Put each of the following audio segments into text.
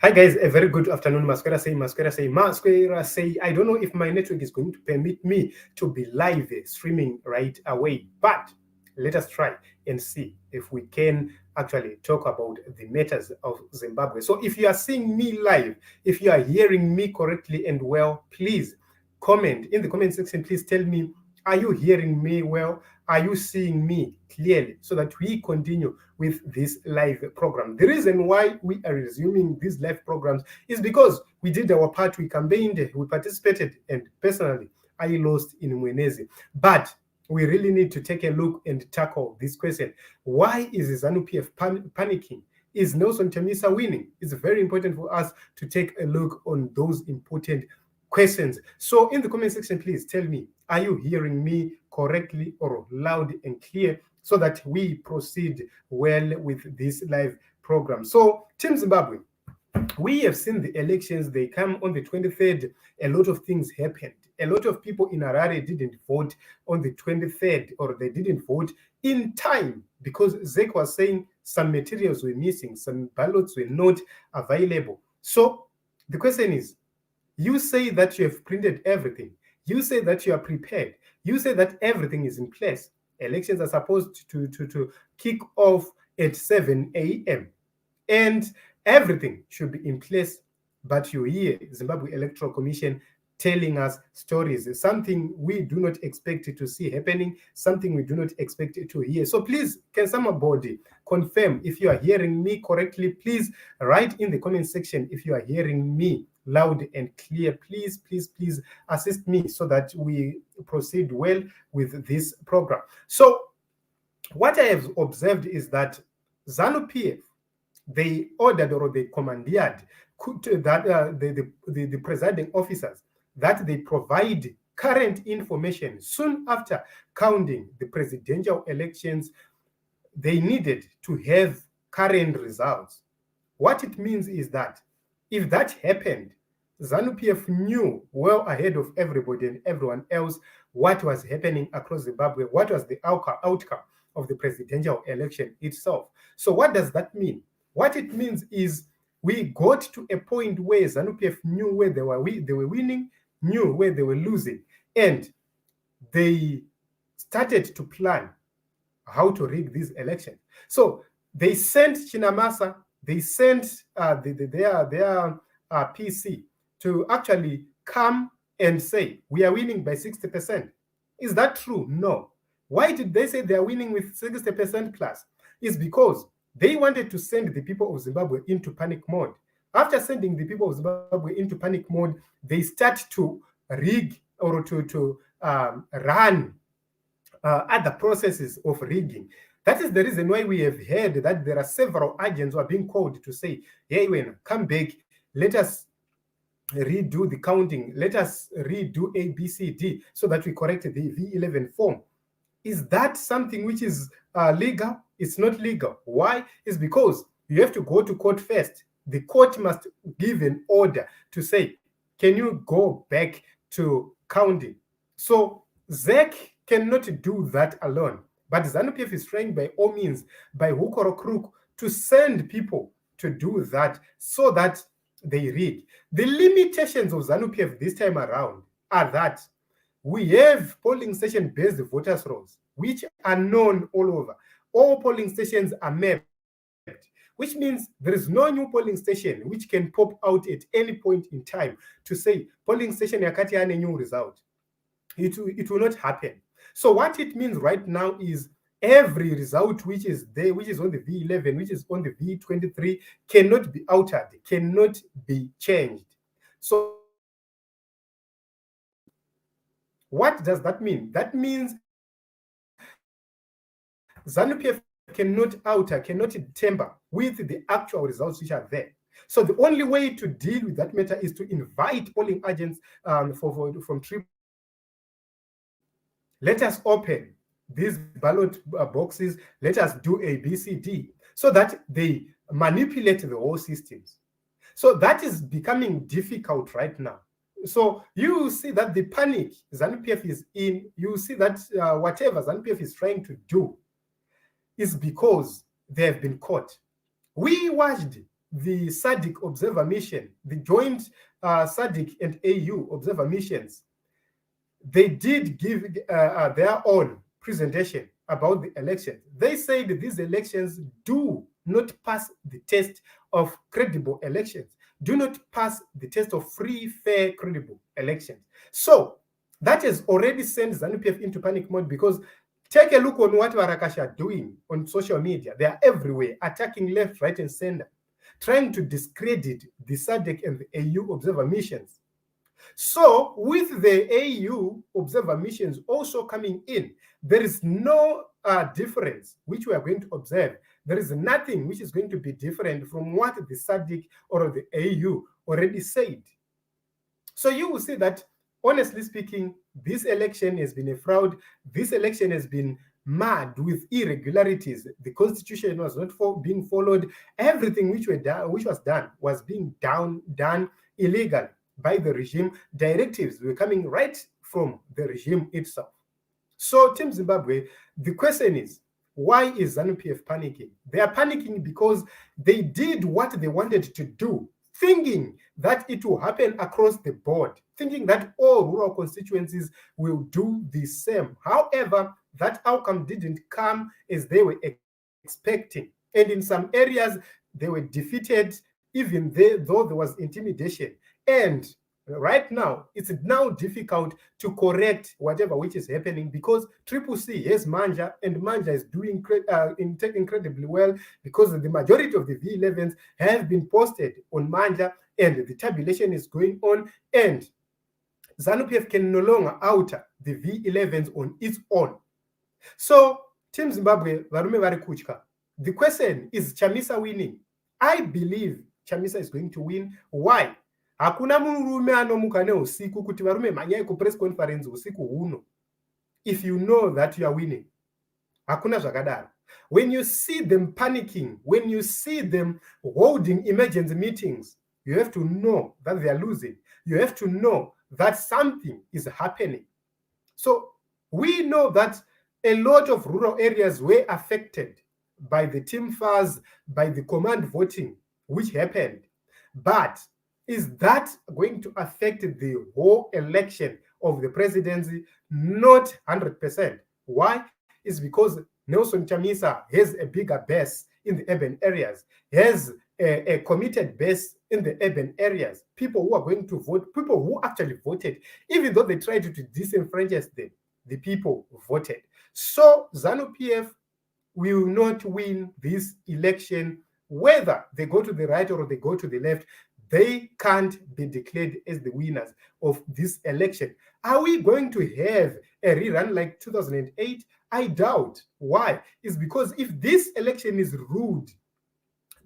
Hi guys, a very good afternoon. Masquera say, Masquera say, Masquera say. I don't know if my network is going to permit me to be live streaming right away, but let us try and see if we can actually talk about the matters of Zimbabwe. So if you are seeing me live, if you are hearing me correctly and well, please comment in the comment section. Please tell me, are you hearing me well? Are you seeing me clearly, so that we continue with this live program? The reason why we are resuming these live programs is because we did our part, we campaigned, we participated, and personally, I lost in Mwenezi. But we really need to take a look and tackle this question. Why is ZANU PF panicking? Is Nelson Chamisa winning? It's very important for us to take a look on those important questions. So in the comment section, please tell me, are you hearing me correctly or loud and clear, so that we proceed well with this live program? So Team Zimbabwe, we have seen the elections. They come on the 23rd. A lot of things happened. A lot of people in Harare didn't vote on the 23rd, or they didn't vote in time, because Zek was saying some materials were missing, some ballots were not available. So the question is, you say that you have printed everything. You say that you are prepared. You say that everything is in place. Elections are supposed to kick off at 7 a.m. and everything should be in place. But you hear Zimbabwe Electoral Commission telling us stories, something we do not expect to see happening, something we do not expect to hear. So please, can somebody confirm if you are hearing me correctly? Please write in the comment section if you are hearing me loud and clear. Please, please, please assist me so that we proceed well with this program. So what I have observed is that ZANU PF, they ordered, or they commandeered that the presiding officers, that they provide current information soon after counting the presidential elections. They needed to have current results. What it means is that if that happened, ZANU PF knew well ahead of everybody and everyone else what was happening across Zimbabwe, what was the outcome of the presidential election itself. So what does that mean? What it means is we got to a point where ZANU PF knew where they were winning, knew where they were losing, and they started to plan how to rig these elections. So they sent Chinamasa, they sent their PC to actually come and say, we are winning by 60%. Is that true? No. Why did they say they are winning with 60% plus? It's because they wanted to send the people of Zimbabwe into panic mode. After sending the people of Zimbabwe into panic mode, they start to rig, or to run other processes of rigging. That is the reason why we have heard that there are several agents who are being called to say, hey, when come back, let us redo the counting, let us redo A, B, C, D, so that we correct the V11 form. Is that something which is legal? It's not legal. Why? It's because you have to go to court first. The court must give an order to say, can you go back to counting? So ZEC cannot do that alone. But ZANU PF is trying by all means, by hook or crook, to send people to do that so that they rig. The limitations of ZANU PF this time around are that we have polling station-based voters' rolls, which are known all over. All polling stations are mapped, which means there is no new polling station which can pop out at any point in time to say, polling station yakati has a new result. It will not happen. So what it means right now is every result which is there, which is on the V11, which is on the V23, cannot be altered, cannot be changed. So what does that mean? That means ZANU PF cannot alter, cannot tamper with the actual results which are there. So the only way to deal with that matter is to invite polling agents from Tripoli. Let us open these ballot boxes. Let us do A, B, C, D, so that they manipulate the whole systems. So that is becoming difficult right now. So you see that the panic ZANU PF is in. You see that whatever ZANU PF is trying to do is because they have been caught. We watched the SADC observer mission, the joint SADC and AU observer missions, they did give their own presentation about the elections. They said that these elections do not pass the test of credible elections, do not pass the test of free, fair, credible elections. So that has already sent ZANU PF into panic mode, because take a look on what Warakash are doing on social media. They are everywhere, attacking left, right, and center, trying to discredit the SADC and the AU observer missions. So with the AU observer missions also coming in, there is no difference which we are going to observe. There is nothing which is going to be different from what the SADC or the AU already said. So you will see that, honestly speaking, this election has been a fraud. This election has been marred with irregularities. The constitution was not being followed. Everything which was done was being done illegally by the regime. Directives were coming right from the regime itself. So Team Zimbabwe, the question is, why is ZANU PF panicking? They are panicking because they did what they wanted to do, thinking that it will happen across the board, thinking that all rural constituencies will do the same. However, that outcome didn't come as they were expecting. And in some areas, they were defeated, even though there was intimidation. And right now, it's now difficult to correct whatever which is happening, because CCC has Manja, and Manja is doing incredibly well, because the majority of the V11s have been posted on Manja, and the tabulation is going on, and ZANU PF can no longer alter the V11s on its own. So, Team Zimbabwe, varume vari kutya. The question is Chamisa winning? I believe Chamisa is going to win. Why? Hakuna murume anomuka neusiku kuti varume mhanyai kupress conference usiku huno if you know that you are winning. Hakuna zvakadaro. When you see them panicking, when you see them holding emergency meetings, you have to know that they are losing. You have to know that something is happening. So we know that a lot of rural areas were affected by the team fires, by the command voting which happened. But is that going to affect the whole election of the presidency? Not 100%. Why? It's because Nelson Chamisa has a bigger base in the urban areas, has a committed base in the urban areas, people who are going to vote, people who actually voted, even though they tried to disenfranchise them, the people voted. So ZANU PF will not win this election, whether they go to the right or they go to the left. They can't be declared as the winners of this election. Are we going to have a rerun like 2008? I doubt. Why? It's because if this election is ruled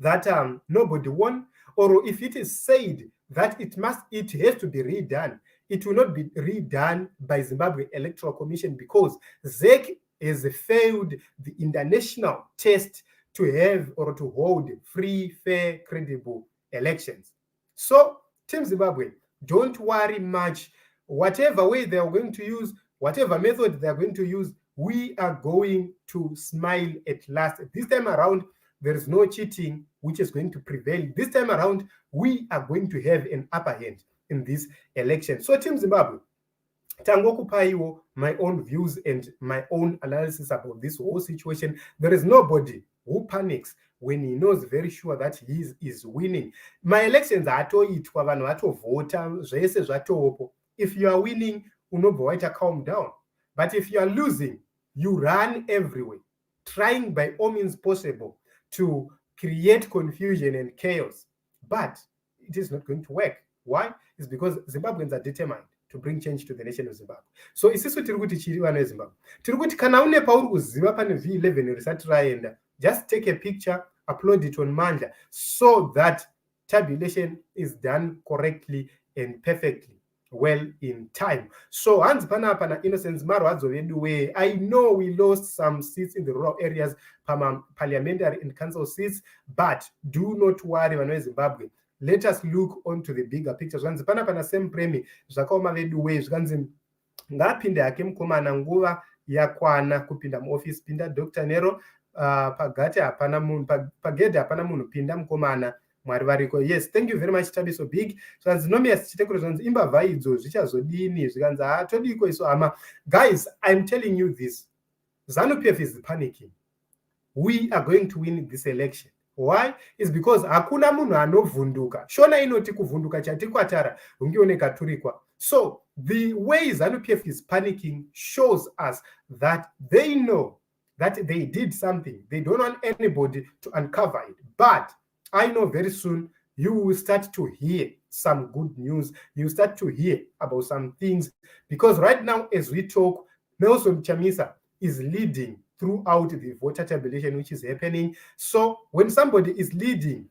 that nobody won, or if it is said that it has to be redone, it will not be redone by Zimbabwe Electoral Commission, because ZEC has failed the international test to have or to hold free, fair, credible elections. So, Team Zimbabwe, don't worry much. Whatever way they are going to use, whatever method they are going to use, we are going to smile at last. This time around, there is no cheating which is going to prevail. This time around, we are going to have an upper hand in this election. So, Team Zimbabwe, tangokupaiwo my own views and my own analysis about this whole situation. There is nobody who panics when he knows very sure that he is winning. My elections atoitwa, vanhu vatovhota, zvese zvatopo. If you are winning, unobva waita calm down. But if you are losing, you run everywhere, trying by all means possible to create confusion and chaos. But it is not going to work. Why? It's because Zimbabweans are determined to bring change to the nation of Zimbabwe. So isisu tiri kuti chiri vana veZimbabwe. Tiri kuti kana une pauri kuziva pane V11 risati raenda, just take a picture, upload it on Manja, so that tabulation is done correctly and perfectly well in time. So hands panapa na Innocence marwadzo vedu we. I know we lost some seats in the rural areas, parliamentary and council seats, but do not worry, vana veZimbabwe. Let us look onto the bigger picture. Zvanzi panapa same premi zvakaoma vedu we zvanzi ngapinde hake mukomana nguva yakwana kupinda muoffice, pinda Dr. Nero. Pagate hapana munhu, pagedhe hapana munhu, pinda mukomana Mwari variko. Yes, thank you very much Tabiso Big. Zvanzi Nomias Chitekuro zvanzi imbavha idzo zvichazodini zvikanzi todiko iso hama. Guys, I'm telling you this. ZANU PF is panicking. We are going to win this election. Why? It's because hakuna munhu anovhunduka. Shona inoti kuvhunduka chatikwatara ungioneka turikwa. So the way ZANU PF is panicking shows us that they know that they did something. They don't want anybody to uncover it. But I know very soon you will start to hear some good news. You start to hear about some things. Because right now, as we talk, Nelson Chamisa is leading throughout the voter tabulation which is happening. So when somebody is leading,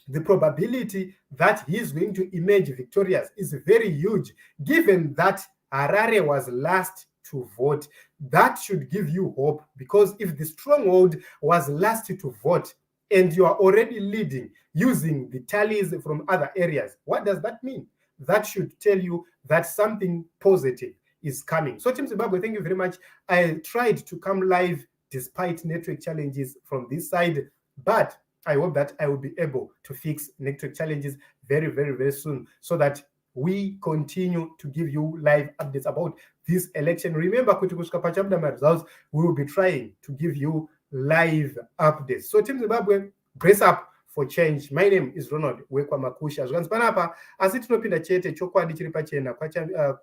the probability that he is going to emerge victorious is very huge, given that Harare was last to vote. That should give you hope, because if the stronghold was last to vote and you are already leading using the tallies from other areas, what does that mean? That should tell you that something positive is coming. So Team Zimbabwe, thank you very much. I tried to come live despite network challenges from this side, but I hope that I will be able to fix network challenges very, very, very soon, so that we continue to give you live updates about this election. Remember, results, we will be trying to give you live updates. So Team Zimbabwe, brace up for change. My name is Ronald Wekwa Makusha. Zvanzi panapa asi tinopinda chete chokwadi chiri pachena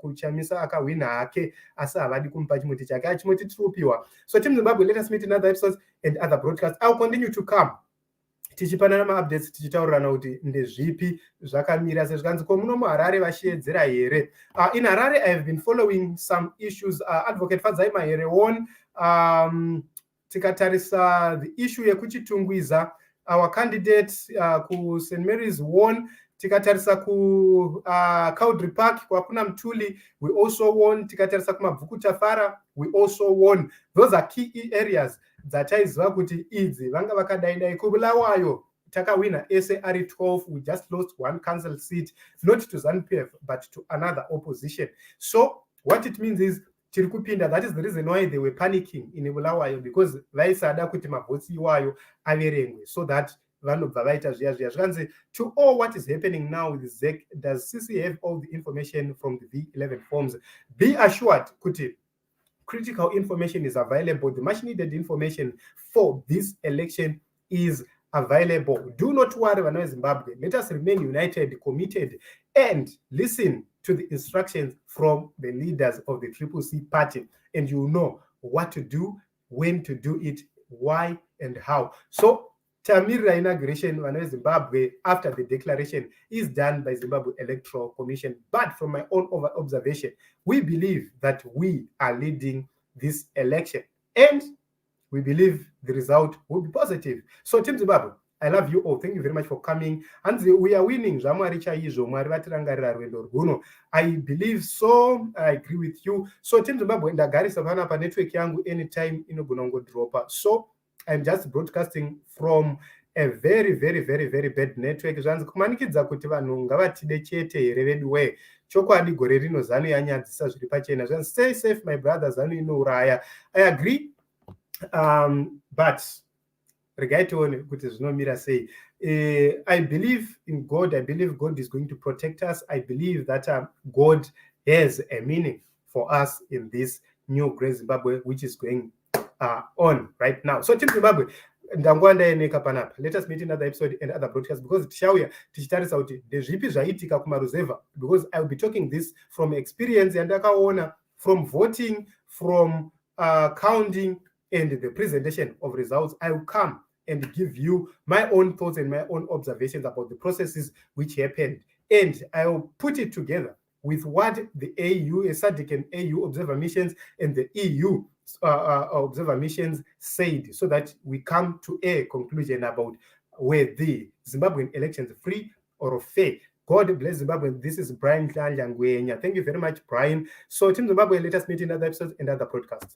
kuchamisa akawina hake asi havadi kumupa chimuti chake achimoti tiriupiwa. So Team Zimbabwe, let us meet in other episodes and other broadcasts. I'll continue to come tichipanana maupdates tichitaurirana kuti ndezvipi zvakamira sezvikanzi ko muno muHarare vachiedzera here. In Harare I have been following some issues. Advocate Fadzai Mahere won. Tikatarisa the issue yekuchitungwiza, our candidate ku St. Mary's won. Tikatarisa ku Cowdrey Park kwakuna Mtuli, we also won. Tikatarisa kumabvuku Tafara, we also won. Those are key areas dzataiziva kuti idzi vanga vakadaidai. Kubulawayo takawina ese ari 12, we just lost one council seat, not to ZANU PF but to another opposition. So what it means is tiri kupinda. That is the reason why they were panicking in Bulawayo, because vaisada kuti mavhotsi iwayo averengwe, so that vanobva vaita zviya zviya zvikanzi to all what is happening now with ZEC. Does CC have all the information from the V11 forms? Be assured kuti critical information is available. The much needed information for this election is available. Do not worry, Vana Zimbabwe. Let us remain united, committed, and listen to the instructions from the leaders of the CCC party, and you know what to do, when to do it, why and how. So Tamirira inauguration, Vana Zimbabwe, after the declaration, is done by Zimbabwe Electoral Commission. But from my own observation, we believe that we are leading this election, and we believe the result will be positive. So Team Zimbabwe, I love you all. Thank you very much for coming. And we are winning. I believe so. I agree with you. So Team Zimbabwe, ndagarisa pana pa network yangu anytime inogona ngodropa. So I'm just broadcasting from a very, very, very, very bad network. Zvanzi kumanikidza kuti vanhu ngavatide chete here veduwe. Chokwadi gore rino ZANU yanyadzisa zviri pachena. Zvanzi stay safe my brother, ZANU inouraya. I agree. But regaitone kuti zvinomira sei. I believe in God. I believe God is going to protect us. I believe that God has a meaning for us in this new Great Zimbabwe which is going on right now. So Team Zimbabwe, ndangwanda eneka panapa. Let us meet in another episode and other broadcasts, because tichauya tichitarisa kuti ndezvipi zvaitika kumaruzeva, because I will be talking this from experience yandakaona from voting, from counting and the presentation of results. I will come and give you my own thoughts and my own observations about the processes which happened, and I will put it together with what the AU, SADC and AU observer missions and the EU observer missions said, so that we come to a conclusion about whether the Zimbabwean elections free or fair. God bless Zimbabwe. This is Brian Tlangwenya. Thank you very much, Brian. So Team Zimbabwe, let us meet in other episodes and other podcasts.